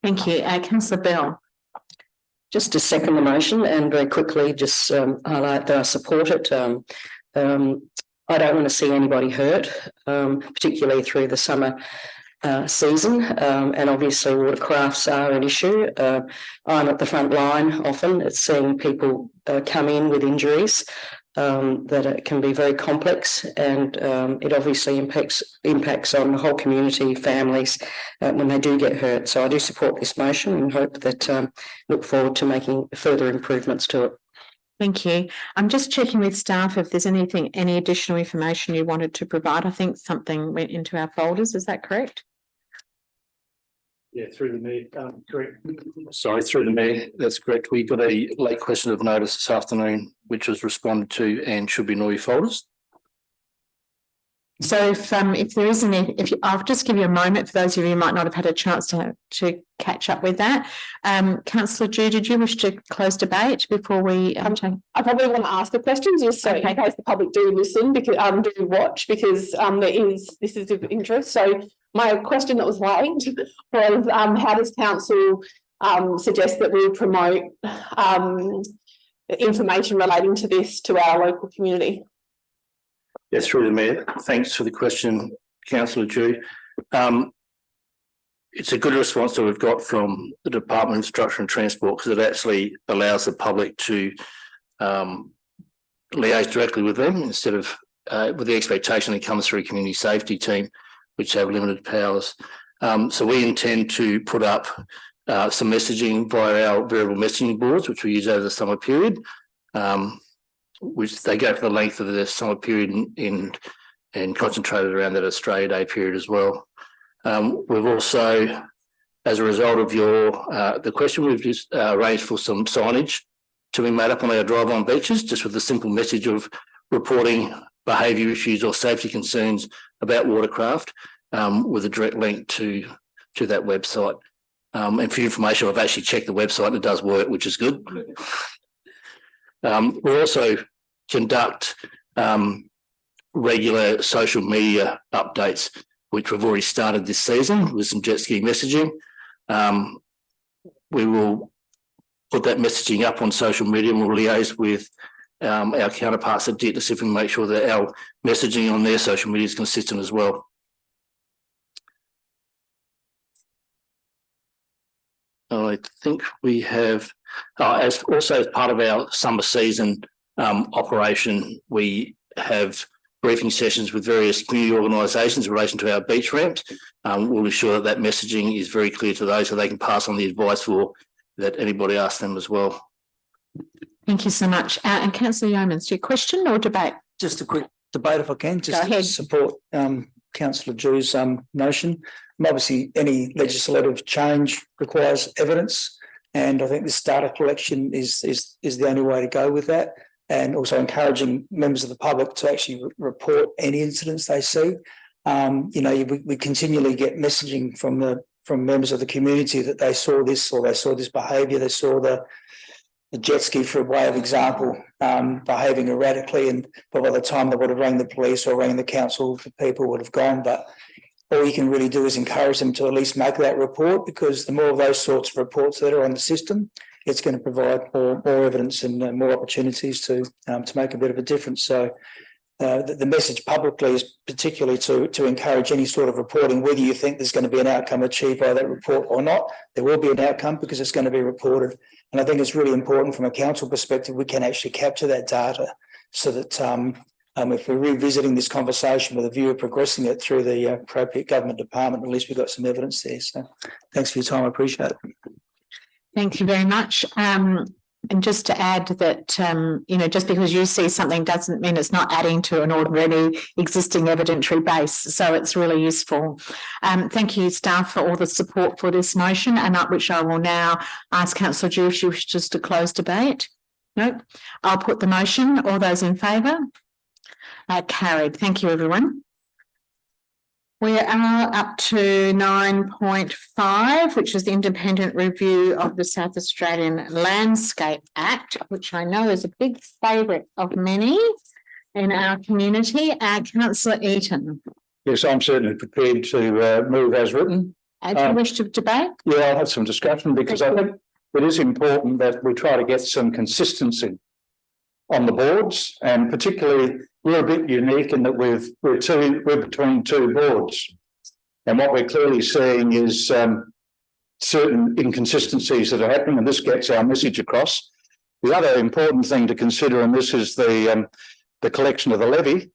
Thank you. Councillor Bell. Just to second the motion, and very quickly just highlight that I support it. I don't want to see anybody hurt, particularly through the summer season, and obviously watercrafts are an issue. I'm at the front line often. It's seeing people come in with injuries that it can be very complex, and it obviously impacts on the whole community, families, when they do get hurt. So I do support this motion and hope that look forward to making further improvements to it. Thank you. I'm just checking with staff if there's any additional information you wanted to provide. I think something went into our folders. Is that correct? Yeah, through the mayor, correct. Sorry, through the mayor, that's correct. We got a late question of notice this afternoon, which was responded to and should be in all your folders. So if there is any, I'll just give you a moment for those of you who might not have had a chance to catch up with that. Councillor Jew, did you wish to close debate before we? I probably want to ask the questions just so in case the public do listen, because do watch, because this is of interest. So my question that was raised was how does council suggest that we promote information relating to this to our local community? Yes, through the mayor. Thanks for the question, Councillor Jew. It's a good response that we've got from the Department of Infrastructure and Transport, because it actually allows the public to liaise directly with them instead of with the expectation it comes through a community safety team, which have limited powers. So we intend to put up some messaging via our variable messaging boards, which we use over the summer period. Which they go for the length of the summer period and concentrated around that Australia Day period as well. We've also, as a result of the question, we've just arranged for some signage to be made up on our drive-on beaches, just with the simple message of reporting behaviour issues or safety concerns about watercraft, with a direct link to that website. And for your information, I've actually checked the website and it does work, which is good. We also conduct regular social media updates, which we've already started this season with some jet ski messaging. We will put that messaging up on social media, and we'll liaise with our counterparts at DIT to see if we can make sure that our messaging on their social media is consistent as well. I think we have, as part of our summer season operation, we have briefing sessions with various community organisations in relation to our beach ramps. We'll ensure that messaging is very clear to those so they can pass on the advice for that anybody asks them as well. Thank you so much. And Councillor Yeomans, do you question or debate? Just a quick debate if I can, just Go ahead. to support Councillor Drew's motion. Obviously, any legislative change requires evidence, and I think this data collection is the only way to go with that, and also encouraging members of the public to actually report any incidents they see. We continually get messaging from members of the community that they saw this or they saw this behaviour, they saw the jet ski, for a way of example, behaving erratically, but by the time they would have rang the police or rang the council, the people would have gone. But all you can really do is encourage them to at least make that report, because the more of those sorts of reports that are on the system, it's going to provide more evidence and more opportunities to make a bit of a difference. So the message publicly is particularly to encourage any sort of reporting, whether you think there's going to be an outcome achieved by that report or not. There will be an outcome because it's going to be reported. And I think it's really important from a council perspective, we can actually capture that data so that if we're revisiting this conversation with a view of progressing it through the appropriate government department, at least we've got some evidence there. So thanks for your time. I appreciate it. Thank you very much. And just to add that, just because you see something doesn't mean it's not adding to an already existing evidentiary base. So it's really useful. Thank you, staff, for all the support for this motion, and at which I will now ask Councillor Dew if she wishes to close debate. No, I'll put the motion. All those in favour? Carried. Thank you, everyone. We are up to 9.5, which is the independent review of the South Australian Landscape Act, which I know is a big favourite of many in our community. Councillor Eaton. Yes, I'm certainly prepared to move as written. Do you wish to debate? Yeah, I'll have some discussion because I think it is important that we try to get some consistency on the boards, and particularly we're a bit unique in that we're between two boards, and what we're clearly seeing is certain inconsistencies that are happening, and this gets our message across. The other important thing to consider in this is the collection of the levy,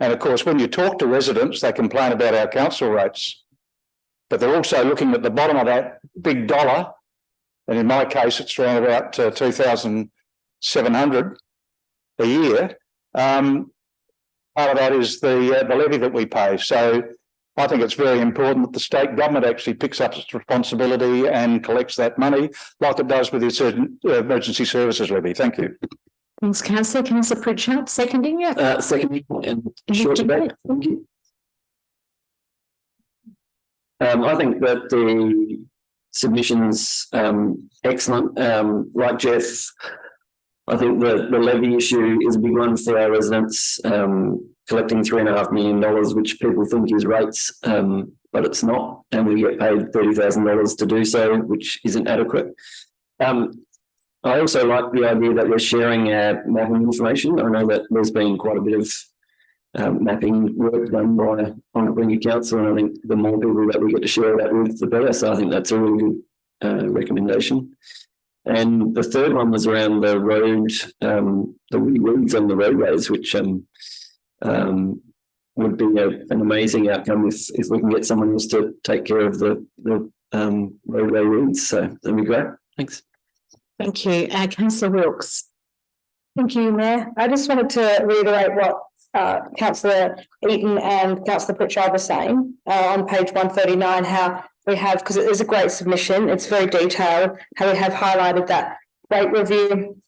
and of course when you talk to residents they complain about our council rates, but they're also looking at the bottom of that big dollar, and in my case it's around about 2,700 a year. Part of that is the levy that we pay. So I think it's very important that the state government actually picks up its responsibility and collects that money like it does with its emergency services levy. Thank you. Thanks, Councillor. Councillor Pritchard, seconding you? Seconding and short debate. Thank you. I think that the submission's excellent. Like Jeff, I think the levy issue is a big one for our residents, collecting $3.5 million, which people think is rates, but it's not, and we get paid $30,000 to do so, which isn't adequate. I also like the idea that we're sharing our mapping information. I know that there's been quite a bit of mapping work done by Aldinga Council, and I think the more people that we get to share that with, the better. So I think that's a really good recommendation. And the third one was around the road, the weeds on the roadways, which would be an amazing outcome if we can get someone else to take care of the roadway weeds. So that'd be great. Thanks. Thank you. Councillor Wilkes. Thank you, Mayor. I just wanted to reiterate what Councillor Eaton and Councillor Pritchard were saying on page 139, how we have, because it is a great submission, it's very detailed, how we have highlighted that rate review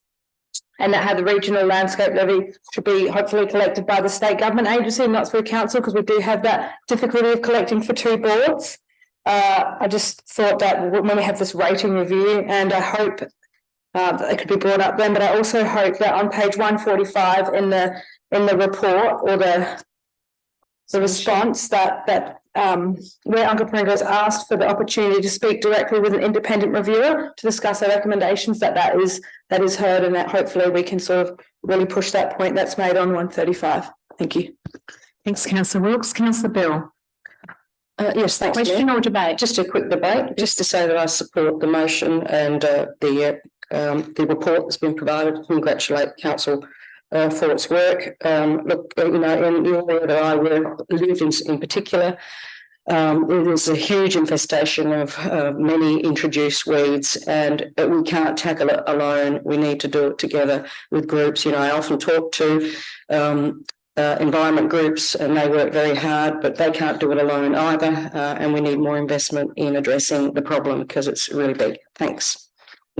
and that how the regional landscape levy should be hopefully collected by the state government agency, not through council, because we do have that difficulty of collecting for two boards. I just thought that when we have this rating review, and I hope that it could be brought up then, but I also hope that on page 145 in the report or the response that where Uncle Pringle has asked for the opportunity to speak directly with an independent reviewer to discuss our recommendations, that is heard, and that hopefully we can sort of really push that point that's made on 135. Thank you. Thanks, Councillor Wilkes. Councillor Bill. Yes, thanks. Question or debate? Just a quick debate, just to say that I support the motion and the report that's been provided. Congratulate council for its work. Look, in the area that I live in particular, there is a huge infestation of many introduced weeds, and we can't tackle it alone. We need to do it together with groups. I often talk to environment groups, and they work very hard, but they can't do it alone either. And we need more investment in addressing the problem because it's really big. Thanks.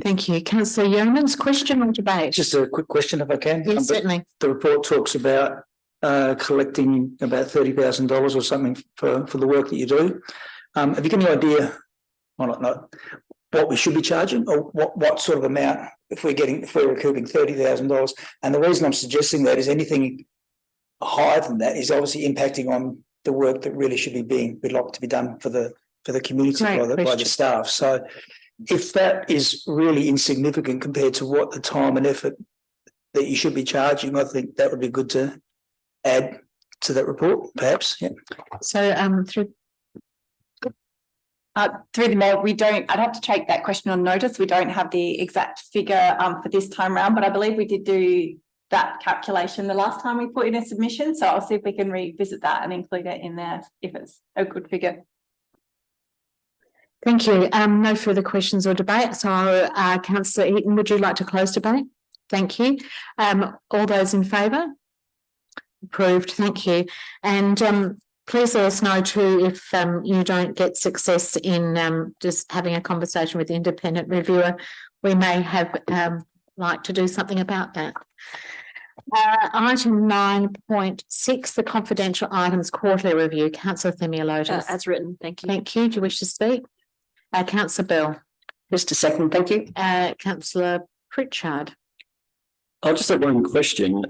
Thank you. Councillor Yeomans, question or debate? Just a quick question, if I can. Yes, certainly. The report talks about collecting about $30,000 or something for the work that you do. Have you got any idea, well, not what we should be charging, or what sort of amount if we're recouping $30,000? And the reason I'm suggesting that is anything higher than that is obviously impacting on the work that really should be like to be done for the community by the staff. So if that is really insignificant compared to what the time and effort that you should be charging, I think that would be good to add to that report, perhaps? Yeah. So through the mayor, I'd have to take that question on notice. We don't have the exact figure for this time round, but I believe we did do that calculation the last time we put in a submission. So I'll see if we can revisit that and include it in there if it's a good figure. Thank you. No further questions or debate. So Councillor Eaton, would you like to close debate? Thank you. All those in favour? Approved. Thank you. And please let us know too if you don't get success in just having a conversation with the independent reviewer. We may have like to do something about that. Item 9.6, the confidential items quarterly review. Councillor Themialotis. As written, thank you. Thank you. Do you wish to speak? Councillor Bell. Just a second, thank you. Councillor Pritchard. I'll just have one question.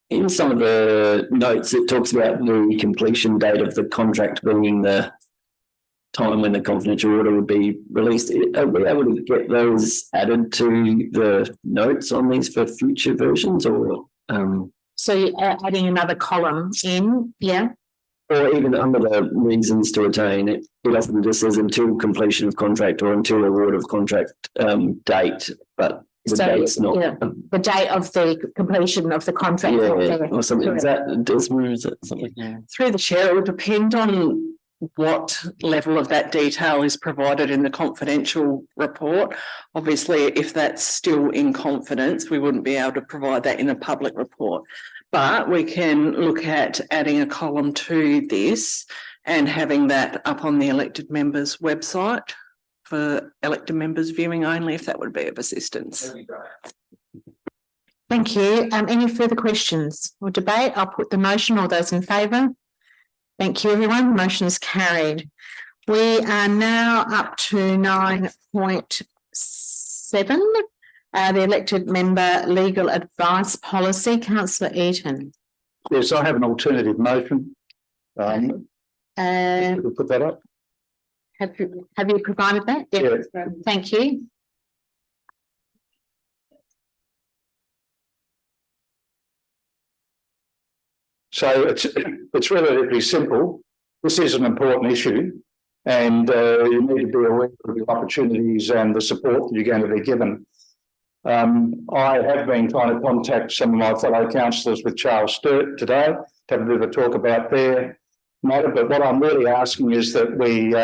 In some of the notes, it talks about the completion date of the contract being the time when the confidential order would be released. Are we able to get those added to the notes on these for future versions, or So you're adding another column in, yeah? or even under the reasons to retain it? It often just says until completion of contract or until award of contract date, but the date's not. Yeah, the date of the completion of the contract. Yeah, or something. Is that Desma? Is that something? Through the chair, it would depend on what level of that detail is provided in the confidential report. Obviously, if that's still in confidence, we wouldn't be able to provide that in a public report. But we can look at adding a column to this and having that up on the elected members' website for elected members viewing only, if that would be of assistance. Thank you. Any further questions or debate? I'll put the motion. All those in favour? Thank you, everyone. The motion is carried. We are now up to 9.7, the elected member legal advice policy. Councillor Eaton. Yes, I have an alternative motion. We'll put that up. Have you provided that? Yeah. Thank you. So it's relatively simple. This is an important issue, and you need to be aware of the opportunities and the support that you're going to be given. I have been trying to contact some of my fellow councillors with Charles Sturt today to have a bit of a talk about their matter, but what I'm really asking is that we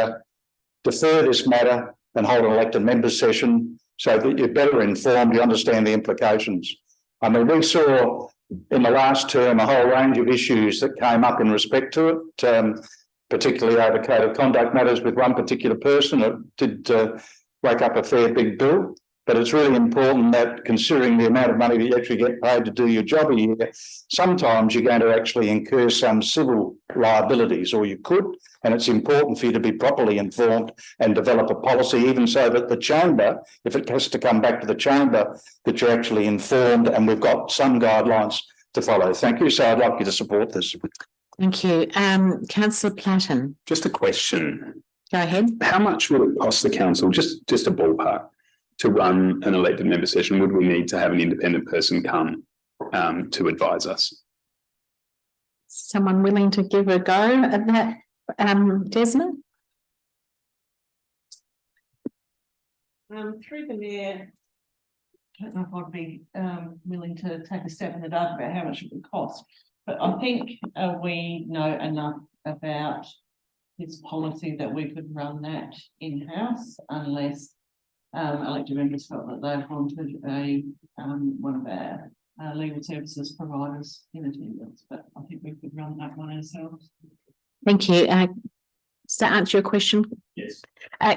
defer this matter and hold an elected members session so that you're better informed, you understand the implications. I mean, we saw in the last term a whole range of issues that came up in respect to it, particularly over code of conduct matters with one particular person. It did wake up a fair big bill, but it's really important that, considering the amount of money that you actually get paid to do your job a year, sometimes you're going to actually incur some civil liabilities, or you could, and it's important for you to be properly informed and develop a policy, even so that the chamber, if it has to come back to the chamber, that you're actually informed and we've got some guidelines to follow. Thank you. So I'd like you to support this. Thank you. Councillor Platten. Just a question. Go ahead. How much would it cost the council, just a ballpark, to run an elected member session? Would we need to have an independent person come to advise us? Someone willing to give a go at that, Desmond? Through the mayor, I don't know if I'd be willing to take a step in the dark about how much it would cost, but I think we know enough about this policy that we could run that in-house unless elected members felt that they wanted one of our legal services providers in attendance, but I think we could run that one ourselves. Thank you. Does that answer your question? Yes.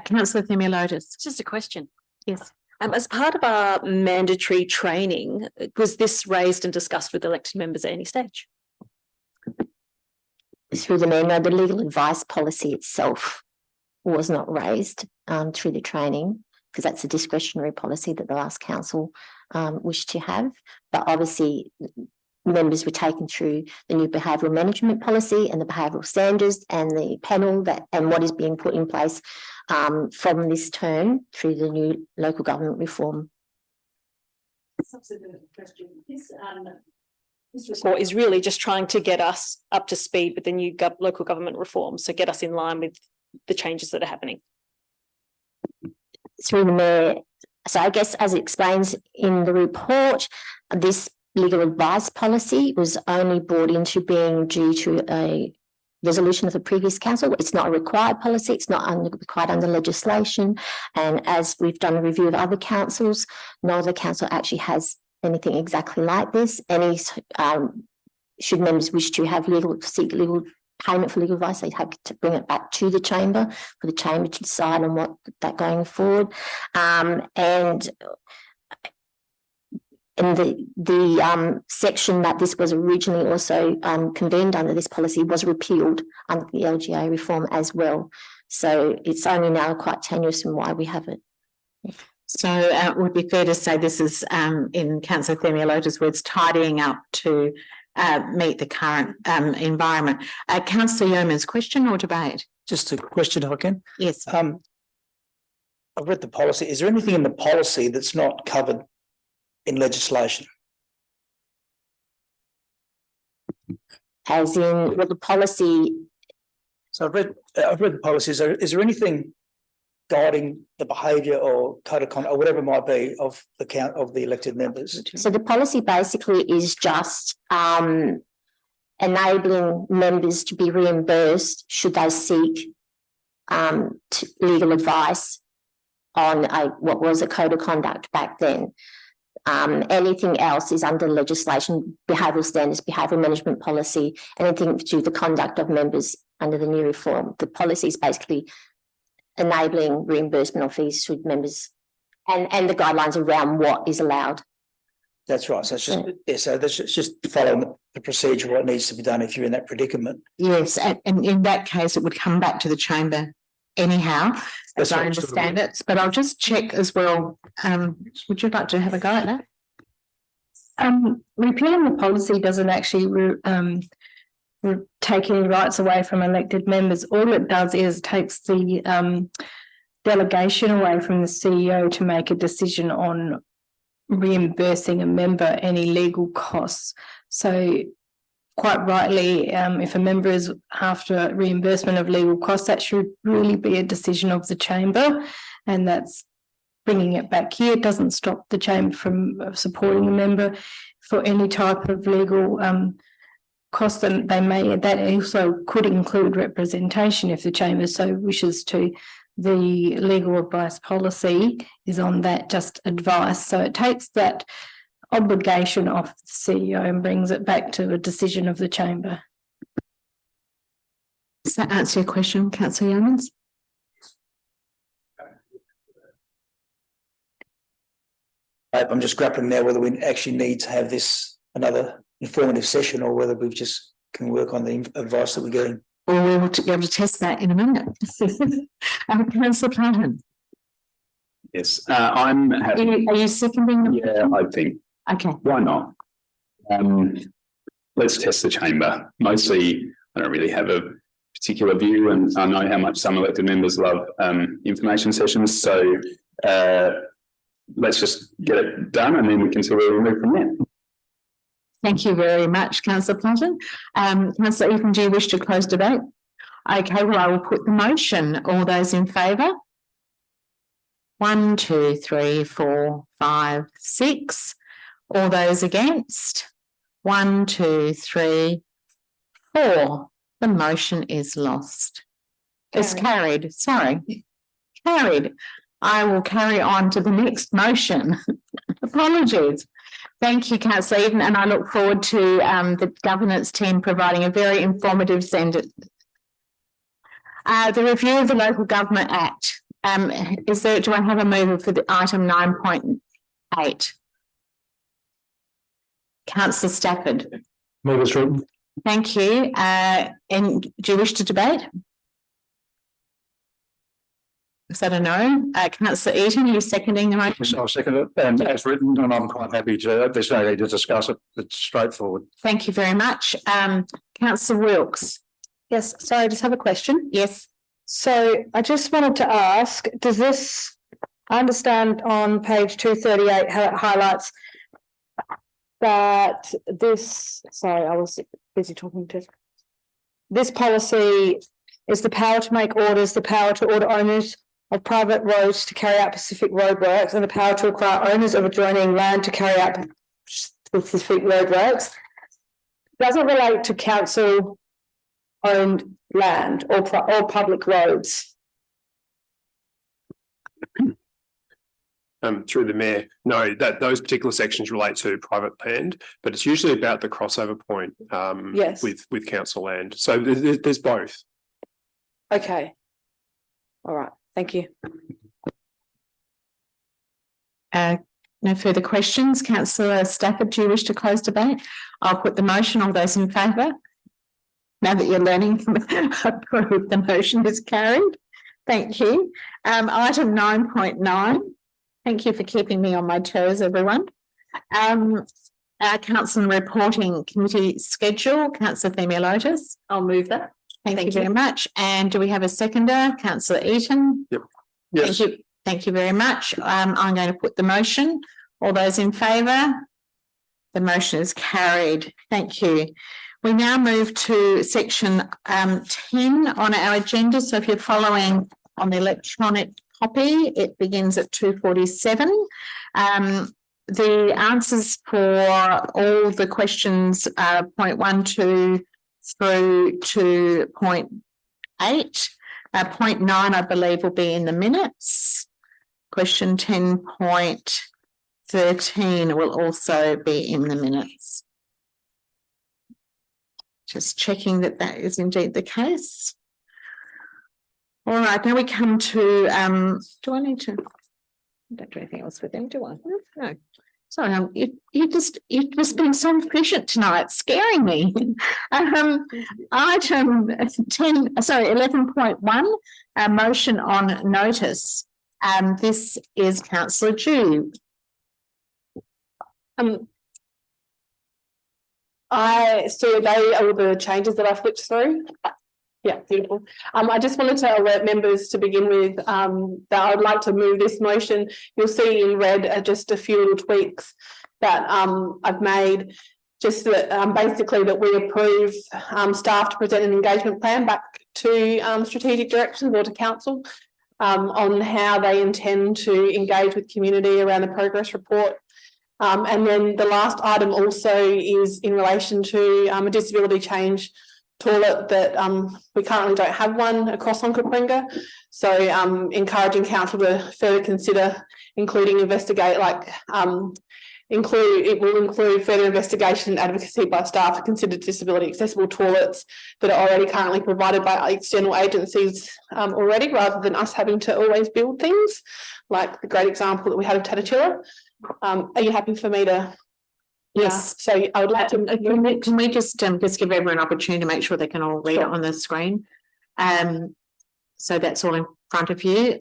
Councillor Themialotis. Just a question. Yes. As part of our mandatory training, was this raised and discussed with elected members at any stage? Through the mayor, no, the legal advice policy itself was not raised through the training, because that's a discretionary policy that the last council wished to have. But obviously, members were taken through the new behavioural management policy and the behavioural standards and the panel and what is being put in place from this term through the new local government reform. Subsequent question. This report is really just trying to get us up to speed with the new local government reform. So get us in line with the changes that are happening. Through the Mayor, so I guess as it explains in the report, this legal advice policy was only brought into being due to a resolution of the previous council. It's not a required policy, it's not required under legislation. And as we've done a review of other councils, no other council actually has anything exactly like this. Any should members wish to have seek legal payment for legal advice, they have to bring it back to the chamber for the chamber to decide on what that going forward. And in the section that this was originally also convened under, this policy was repealed under the LGA reform as well. So it's only now quite tenuous in why we have it. So it would be fair to say this is, in Councillor Themialota's words, tidying up to meet the current environment. Councillor Yeoman's question or debate? Just a question, if I can. Yes. I've read the policy. Is there anything in the policy that's not covered in legislation? As in what the policy? So I've read the policy. Is there anything guiding the behaviour or code of conduct or whatever it might be of the elected members? So the policy basically is just enabling members to be reimbursed should they seek legal advice on what was a code of conduct back then. Anything else is under legislation, behavioural standards, behavioural management policy, anything to do with the conduct of members under the new reform. The policy is basically enabling reimbursement of fees to members and the guidelines around what is allowed. That's right. So it's just so that's just following the procedure, what needs to be done if you're in that predicament. Yes, and in that case, it would come back to the chamber anyhow, as I understand it. But I'll just check as well. Would you like to have a go at that? Repealing the policy doesn't actually take any rights away from elected members. All it does is takes the delegation away from the CEO to make a decision on reimbursing a member any legal costs. So quite rightly, if a member is after reimbursement of legal costs, that should really be a decision of the chamber, and that's bringing it back here. It doesn't stop the chamber from supporting a member for any type of legal cost that they may. That also could include representation if the chamber so wishes to. The legal advice policy is on that just advice. So it takes that obligation off the CEO and brings it back to a decision of the chamber. Does that answer your question, Councillor Yeomans? I'm just grappling now whether we actually need to have this another informative session or whether we just can work on the advice that we're getting. Well, we will be able to test that in a minute. Councillor Platten. Yes, I'm happy. Are you seconding them? Yeah, I think. Okay. Why not? Let's test the chamber. Mostly, I don't really have a particular view, and I know how much some elected members love information sessions. So let's just get it done, and then we can see where we move from there. Thank you very much, Councillor Platten. Councillor Eaton, do you wish to close debate? Okay, well, I will put the motion. All those in favour? 1, 2, 3, 4, 5, 6. All those against? 1, 2, 3, 4. The motion is lost. It's carried. Sorry. Carried. I will carry on to the next motion. Apologies. Thank you, Councillor Eden, and I look forward to the governance team providing a very informative sentence. The review of the Local Government Act. Do I have a mover for the item 9.8? Councillor Stafford. Move as written. Thank you. And do you wish to debate? Is that a no? Councillor Eaton, are you seconding the motion? Yes, I'll second it, and as written, and I'm quite happy to, there's no need to discuss it, it's straightforward. Thank you very much. Councillor Wilkes. Yes, sorry, I just have a question. Yes. So I just wanted to ask, does this, I understand on page 238 how it highlights that this, sorry, I was busy talking to. This policy is the power to make orders, the power to order owners of private roads to carry out specific roadworks, and the power to require owners of adjoining land to carry out specific roadworks. Doesn't relate to council owned land or public roads. Through the mayor, no, that those particular sections relate to private land, but it's usually about the crossover point Yes. with council land. So there's both. Okay. All right, thank you. No further questions. Councillor Stafford, do you wish to close debate? I'll put the motion. All those in favour? Now that you're learning from approve, the motion is carried. Thank you. Item 9.9. Thank you for keeping me on my toes, everyone. Our council reporting committee schedule, Councillor Themialotis. I'll move that. Thank you very much. And do we have a seconder? Councillor Eaton? Yep. Yes. Thank you. Thank you very much. I'm going to put the motion. All those in favour? The motion is carried. Thank you. We now move to section 10 on our agenda. So if you're following on the electronic copy, it begins at 2:47. The answers for all the questions, point 1, 2 through to point 8. Point 9, I believe, will be in the minutes. Question 10.13 will also be in the minutes. Just checking that that is indeed the case. All right, now we come to, do I need to, I don't do anything else with them, do I? No. Sorry, you've just been so efficient tonight, scaring me. Item 11.1, a motion on notice. This is Councillor Dew. I see all the changes that I flipped through. Yeah, beautiful. I just wanted to alert members to begin with that I would like to move this motion. You'll see in red just a few little tweaks that I've made, just that basically that we approve staff to present an engagement plan back to strategic directions or to council on how they intend to engage with community around the progress report. And then the last item also is in relation to a disability change toilet that we currently don't have one across Onkaparinga. So encouraging council to further consider including it will include further investigation and advocacy by staff to consider disability accessible toilets that are already currently provided by external agencies already, rather than us having to always build things, like the great example that we had of Tatachila. Are you happy for me to? Yes. So I would like to. Can we just give everyone an opportunity to make sure they can all read it on the screen? So that's all in front of you.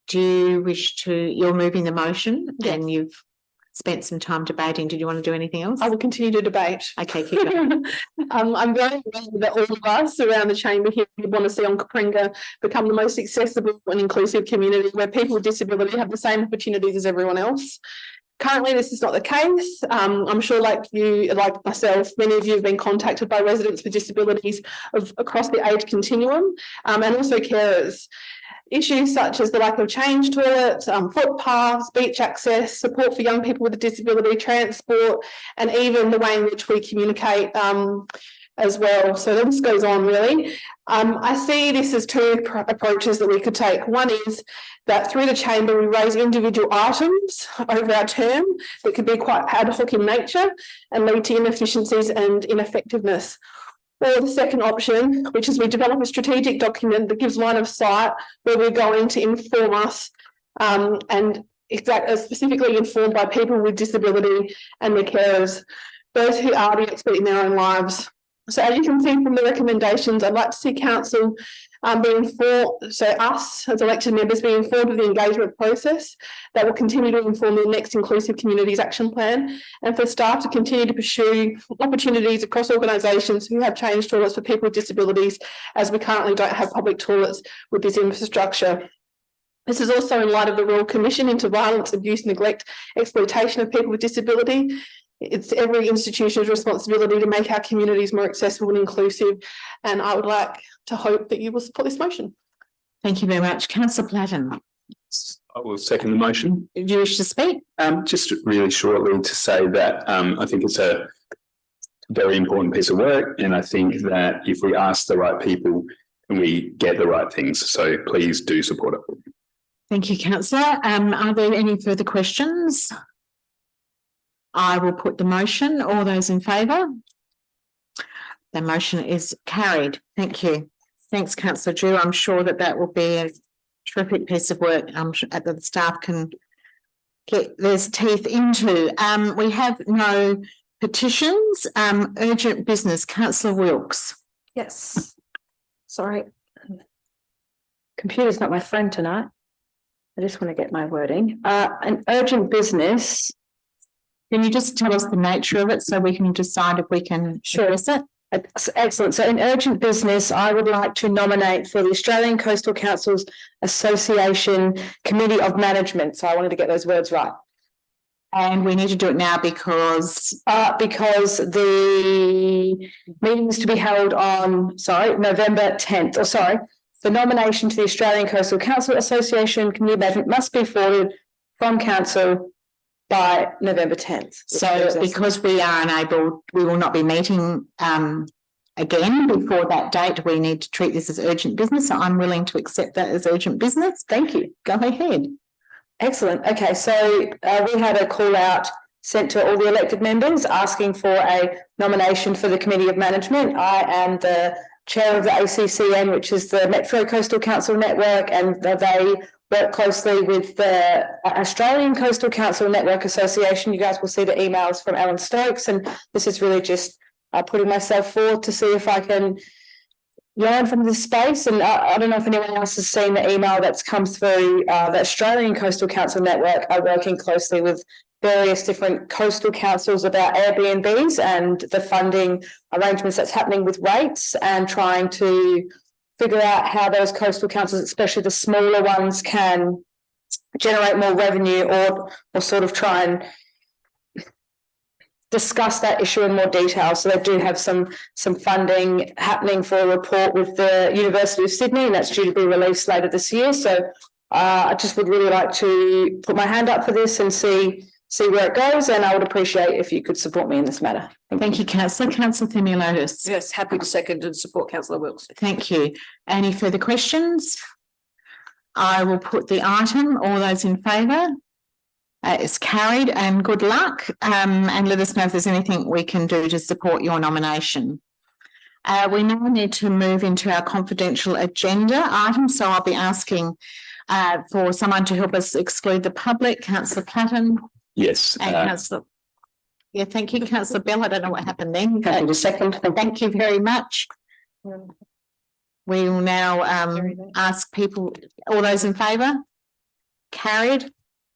Do you wish to? You're moving the motion, and you've spent some time debating. Did you want to do anything else? I will continue to debate. Okay, keep going. I'm very aware that all of us around the chamber here want to see Onkaparinga become the most accessible and inclusive community where people with disability have the same opportunities as everyone else. Currently, this is not the case. I'm sure, like you, like myself, many of you have been contacted by residents with disabilities across the age continuum, and also carers. Issues such as the lack of change toilets, footpaths, beach access, support for young people with a disability, transport, and even the way in which we communicate as well. So the list goes on, really. I see this as two approaches that we could take. One is that through the chamber we raise individual items over our term that could be quite ad hoc in nature and lead to inefficiencies and ineffectiveness. Or the second option, which is we develop a strategic document that gives line of sight where we're going to inform us and specifically informed by people with disability and their carers, those who are the expert in their own lives. So as you can see from the recommendations, I'd like to see council be informed, so us as elected members be informed of the engagement process that will continue to inform the next Inclusive Communities Action Plan, and for staff to continue to pursue opportunities across organisations who have changed toilets for people with disabilities, as we currently don't have public toilets with this infrastructure. This is also in light of the Royal Commission into Violence, Abuse, Neglect, Exploitation of People with Disability. It's every institution's responsibility to make our communities more accessible and inclusive. And I would like to hope that you will support this motion. Thank you very much. Councillor Platten. I will second the motion. Do you wish to speak? Just really shortly to say that I think it's a very important piece of work, and I think that if we ask the right people, we get the right things. So please do support it. Thank you, councillor. Are there any further questions? I will put the motion. All those in favour? The motion is carried. Thank you. Thanks, councillor Drew. I'm sure that will be a terrific piece of work that the staff can get their teeth into. We have no petitions. Urgent business. Councillor Wilkes. Yes. Sorry. Computer's not my friend tonight. I just want to get my wording. An urgent business. Can you just tell us the nature of it so we can decide if we can address it? Excellent. So in urgent business, I would like to nominate for the Australian Coastal Councils Association Committee of Management. So I wanted to get those words right. And we need to do it now because the meeting is to be held on, November 10th, the nomination to the Australian Coastal Council Association Committee of Management must be forwarded from council by November 10th. So because we are unable, we will not be meeting again before that date. We need to treat this as urgent business. So I'm willing to accept that as urgent business. Thank you. Go ahead. Excellent. Okay, so we had a call out sent to all the elected members asking for a nomination for the Committee of Management. I am the chair of the ACCN, which is the Metro Coastal Council Network, and they work closely with the Australian Coastal Council Network Association. You guys will see the emails from Alan Stokes, and this is really just putting myself forward to see if I can learn from this space. And I don't know if anyone else has seen the email that's come through. The Australian Coastal Council Network are working closely with various different coastal councils about Airbnbs and the funding arrangements that's happening with rates, and trying to figure out how those coastal councils, especially the smaller ones, can generate more revenue or sort of try and discuss that issue in more detail. So they do have some funding happening for a report with the University of Sydney, and that's due to be released later this year. So I just would really like to put my hand up for this and see where it goes, and I would appreciate if you could support me in this matter. Thank you, councillor. Councillor Themilotis. Yes, happy to second and support councillor Wilkes. Thank you. Any further questions? I will put the item. All those in favour? It's carried, and good luck. And let us know if there's anything we can do to support your nomination. We now need to move into our confidential agenda item. So I'll be asking for someone to help us exclude the public. Councillor Platten. Yes. And councillor. Yeah, thank you, councillor Bell. I don't know what happened then. Happy to second. Thank you very much. We will now ask people, all those in favour? Carried.